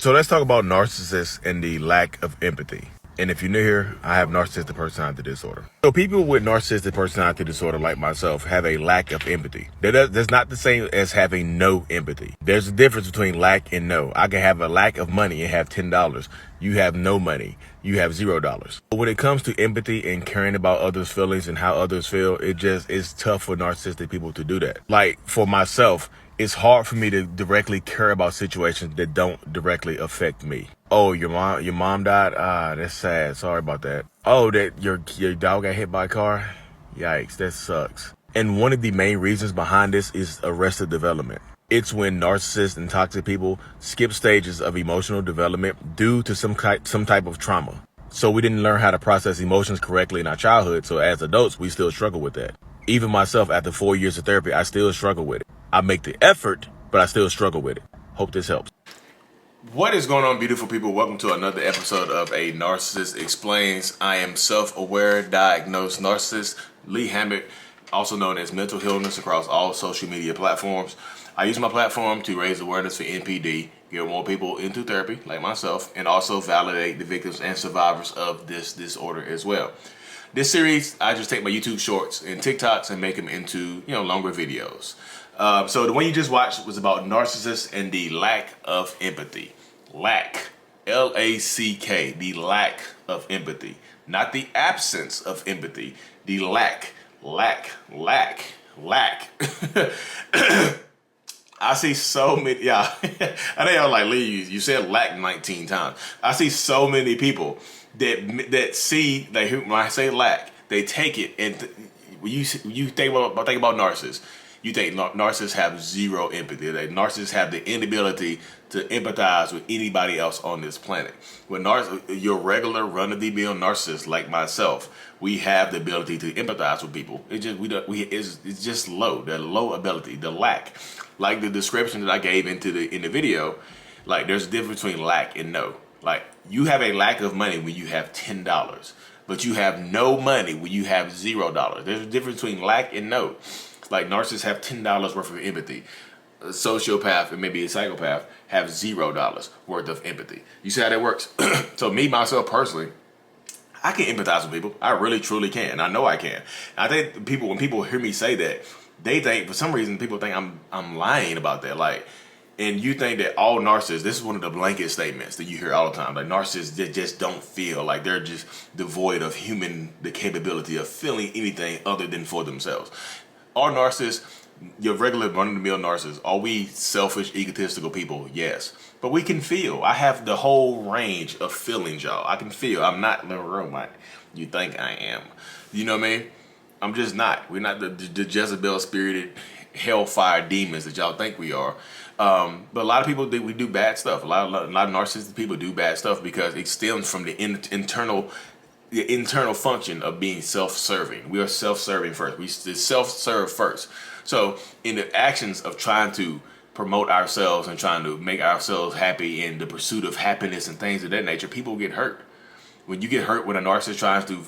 So let's talk about narcissists and the lack of empathy. And if you're new here, I have narcissistic personality disorder. So people with narcissistic personality disorder like myself have a lack of empathy. That's not the same as having no empathy. There's a difference between lack and no. I can have a lack of money and have $10. You have no money. You have $0. But when it comes to empathy and caring about others' feelings and how others feel, it's tough for narcissistic people to do that. Like for myself, it's hard for me to directly care about situations that don't directly affect me. Oh, your mom died? Ah, that's sad. Sorry about that. Oh, that your dog got hit by a car? Yikes, that sucks. And one of the main reasons behind this is arrested development. It's when narcissists and toxic people skip stages of emotional development due to some type of trauma. So we didn't learn how to process emotions correctly in our childhood, so as adults, we still struggle with that. Even myself, after 4 years of therapy, I still struggle with it. I make the effort, but I still struggle with it. Hope this helps. What is going on, beautiful people? Welcome to another episode of A Narcissist Explains. I am self-aware, diagnosed narcissist, Lee Hammock, also known as mental illness across all social media platforms. I use my platform to raise awareness for NPD, get more people into therapy, like myself, and also validate the victims and survivors of this disorder as well. This series, I just take my YouTube shorts and TikToks and make them into, longer videos. So the one you just watched was about narcissists and the lack of empathy. Lack, L-A-C-K, the lack of empathy. Not the absence of empathy, the lack. I see so many, I know y'all like, Lee, you said lack 19 times. I see so many people that see, when I say lack, they take it, and when you think about narcissists, you think narcissists have zero empathy. That narcissists have the inability to empathize with anybody else on this planet. When your regular run-of-the-mill narcissist like myself, we have the ability to empathize with people. It's just low. The low ability, the lack. Like the description that I gave in the video, like there's a difference between lack and no. Like you have a lack of money when you have $10, but you have no money when you have $0. There's a difference between lack and no. Like narcissists have $10 worth of empathy. A sociopath and maybe a psychopath have $0 worth of empathy. You see how that works? So me, myself personally, I can empathize with people. I really, truly can. I know I can. I think when people hear me say that, they think, for some reason, people think I'm lying about that. Like, and you think that all narcissists, this is one of the blanket statements that you hear all the time. Like narcissists that just don't feel, like they're just devoid of the capability of feeling anything other than for themselves. Our narcissists, your regular run-of-the-mill narcissists, are we selfish, egotistical people? Yes. But we can feel. I have the whole range of feelings, y'all. I can feel. I'm not in the room like you think I am. You know what I mean? I'm just not. We're not the Jezebel-spirited hellfire demons that y'all think we are. But a lot of people think we do bad stuff. A lot of narcissistic people do bad stuff because it stems from the internal function of being self-serving. We are self-serving first. We self-serve first. So in the actions of trying to promote ourselves and trying to make ourselves happy in the pursuit of happiness and things of that nature, people get hurt. When you get hurt when a narcissist tries to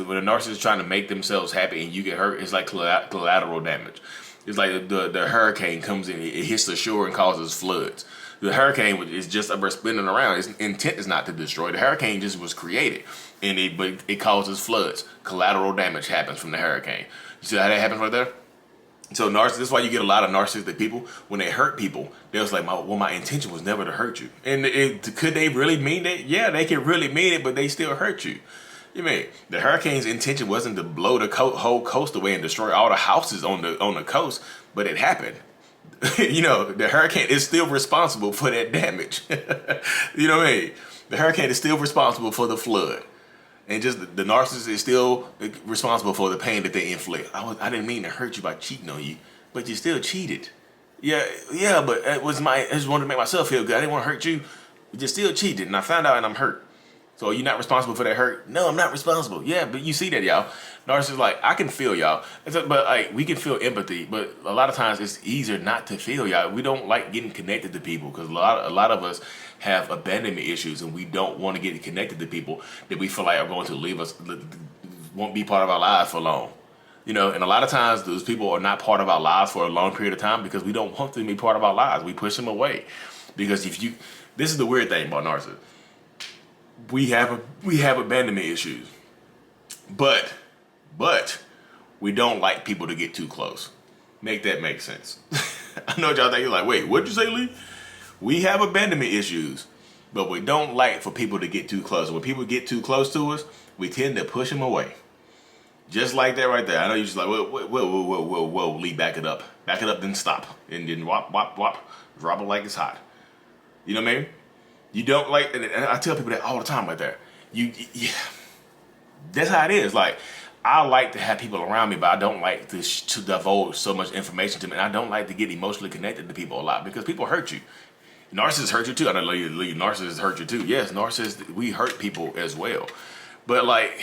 when a narcissist is trying to make themselves happy and you get hurt, it's like collateral damage. It's like the hurricane comes in, it hits the shore and causes floods. The hurricane is just spinning around. Its intent is not to destroy. The hurricane just was created, but it causes floods. Collateral damage happens from the hurricane. You see how that happens right there? So this is why you get a lot of narcissistic people. When they hurt people, they're just like, my intention was never to hurt you. And could they really mean that? Yeah, they can really mean it, but they still hurt you. You mean the hurricane's intention wasn't to blow the whole coast away and destroy all the houses on the coast, but it happened. The hurricane is still responsible for that damage. You know what I mean? The hurricane is still responsible for the flood. And just the narcissist is still responsible for the pain that they inflict. I didn't mean to hurt you by cheating on you, but you still cheated. Yeah, but I just wanted to make myself feel good. I didn't want to hurt you, but you still cheated, and I found out and I'm hurt. So you're not responsible for that hurt? No, I'm not responsible. Yeah, but you see that, y'all. Narcissists, like, I can feel y'all. But like, we can feel empathy, but a lot of times it's easier not to feel y'all. We don't like getting connected to people because a lot of us have abandonment issues and we don't want to get connected to people that we feel like are going to leave us, won't be part of our lives for long. And a lot of times those people are not part of our lives for a long period of time because we don't want them to be part of our lives. We push them away because This is the weird thing about narcissists. We have abandonment issues, but we don't like people to get too close. Make that make sense. I know what y'all think. You're like, wait, what'd you say, Lee? We have abandonment issues, but we don't like for people to get too close. When people get too close to us, we tend to push them away. Just like that right there. I know you're just like, whoa, Lee, back it up. Back it up, then stop. And then whop, drop it like it's hot. You know what I mean? You don't like, and I tell people that all the time right there. That's how it is. Like, I like to have people around me, but I don't like to divulge so much information to me. And I don't like to get emotionally connected to people a lot because people hurt you. Narcissists hurt you too. I know narcissists hurt you too. Yes, narcissists, we hurt people as well. But like,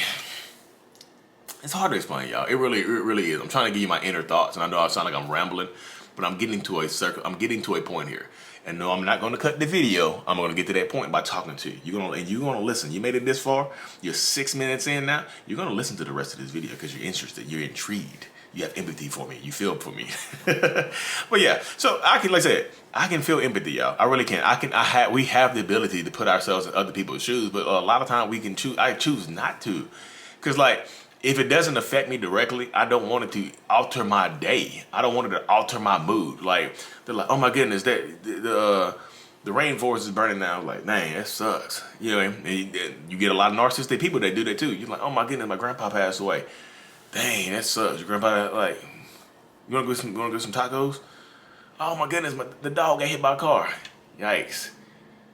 it's hard to explain, y'all. It really is. I'm trying to give you my inner thoughts, and I know I sound like I'm rambling, but I'm getting to a point here. And no, I'm not going to cut the video. I'm going to get to that point by talking to you. You're going to listen. You made it this far. You're 6 minutes in now. You're going to listen to the rest of this video because you're interested. You're intrigued. You have empathy for me. You feel for me. But yeah, so I can feel empathy, y'all. I really can. We have the ability to put ourselves in other people's shoes, but a lot of times I choose not to. Because like, if it doesn't affect me directly, I don't want it to alter my day. I don't want it to alter my mood. Like, they're like, oh my goodness, the rainforest is burning down. Like, dang, that sucks. You know, and you get a lot of narcissistic people that do that too. You're like, oh my goodness, my grandpa passed away. Dang, that sucks. Your grandpa, like, you wanna get some tacos? Oh my goodness, the dog got hit by a car. Yikes.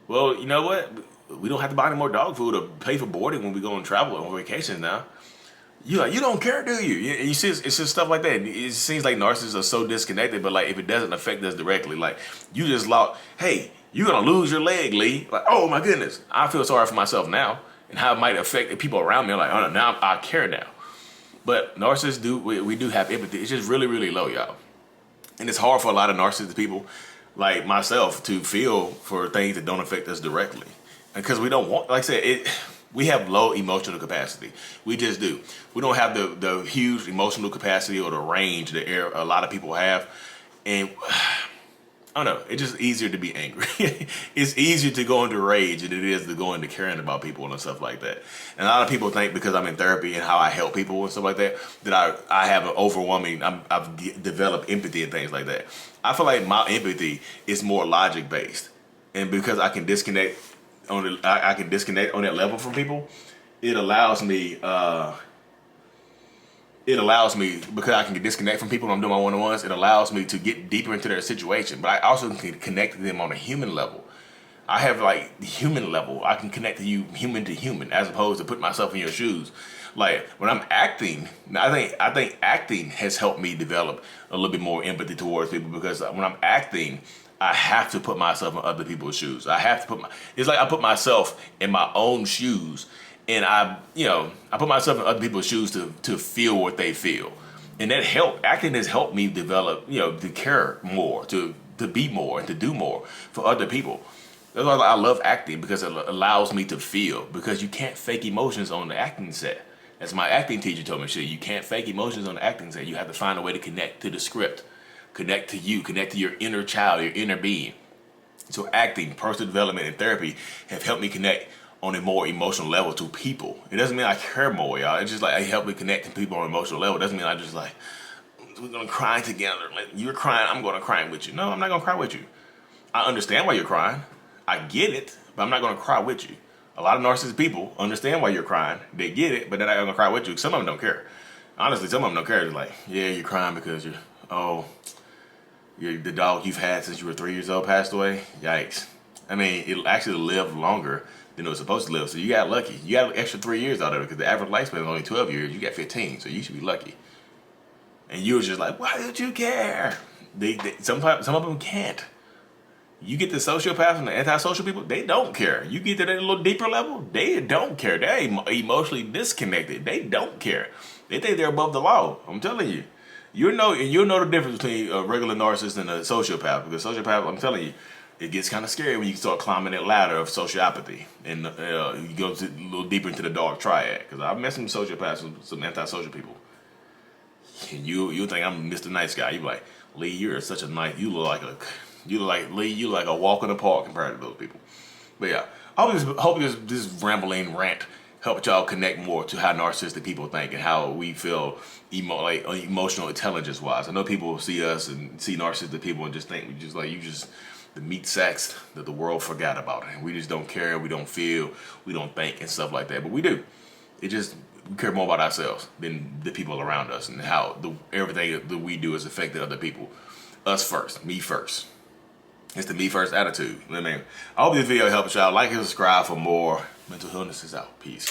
Well, you know what? We don't have to buy any more dog food or pay for boarding when we go on travel on vacations now. You don't care, do you? You see, it's just stuff like that. It seems like narcissists are so disconnected, but like if it doesn't affect us directly, like you just lost, hey, you're gonna lose your leg, Lee. Like, oh my goodness, I feel sorry for myself now, and how it might affect the people around me. I'm like, oh, now I care now. But narcissists we do have empathy. It's just really, really low, y'all. And it's hard for a lot of narcissistic people, like myself, to feel for things that don't affect us directly, because we don't want, like I said, we have low emotional capacity. We just do. We don't have the huge emotional capacity or the range that a lot of people have. And I don't know, it's just easier to be angry. It's easier to go into rage than it is to go into caring about people and stuff like that. And a lot of people think because I'm in therapy and how I help people and stuff like that, that I have an overwhelming, I've developed empathy and things like that. I feel like my empathy is more logic based. And because I can disconnect on that level from people, it allows me because I can disconnect from people when I'm doing my one-on-ones, it allows me to get deeper into their situation. But I also can connect to them on a human level. I have like the human level. I can connect to you human to human as opposed to put myself in your shoes. Like when I'm acting, I think acting has helped me develop a little bit more empathy towards people, because when I'm acting, I have to put myself in other people's shoes. It's like I put myself in my own shoes, and I put myself in other people's shoes to feel what they feel. And acting has helped me develop, to care more, to be more, and to do more for other people. That's why I love acting, because it allows me to feel, because you can't fake emotions on the acting set. As my acting teacher told me, you can't fake emotions on the acting set. You have to find a way to connect to the script. Connect to you, connect to your inner child, your inner being. So acting, personal development, and therapy have helped me connect on a more emotional level to people. It doesn't mean I care more, y'all. It's just like I help me connect to people on an emotional level. It doesn't mean I just like, we're gonna cry together. Like, you're crying, I'm gonna cry with you. No, I'm not gonna cry with you. I understand why you're crying. I get it, but I'm not gonna cry with you. A lot of narcissistic people understand why you're crying. They get it, but they're not gonna cry with you. Some of them don't care. Honestly, some of them don't care. They're like, yeah, you're crying because the dog you've had since you were 3 years old passed away. Yikes. I mean, it actually lived longer than it was supposed to live. So you got lucky. You got an extra 3 years out of it, because the average lifespan is only 12 years. You got 15, so you should be lucky. And you was just like, why did you care? Some of them can't. You get the sociopaths and the antisocial people, they don't care. You get to that little deeper level, they don't care. They're emotionally disconnected. They don't care. They think they're above the law. I'm telling you. You'll know the difference between a regular narcissist and a sociopath. Because sociopath, I'm telling you, it gets kind of scary when you start climbing that ladder of sociopathy, and you go a little deeper into the dark triad. Because I've met some sociopaths and some antisocial people, and you think I'm Mr. Nice Guy. You be like, Lee, you're such a nice. You look like a walk in the park compared to those people. But yeah, I hope this rambling rant helped y'all connect more to how narcissistic people think and how we feel emotional intelligence wise. I know people see us and see narcissistic people and just think we just like you just the meat sacks that the world forgot about, and we just don't care, we don't feel, we don't think and stuff like that. But we do. It just we care more about ourselves than the people around us and how everything that we do has affected other people. Us first, me first. It's the me first attitude. I mean, I hope this video helps y'all. Like and subscribe for more mental illnesses out. Peace.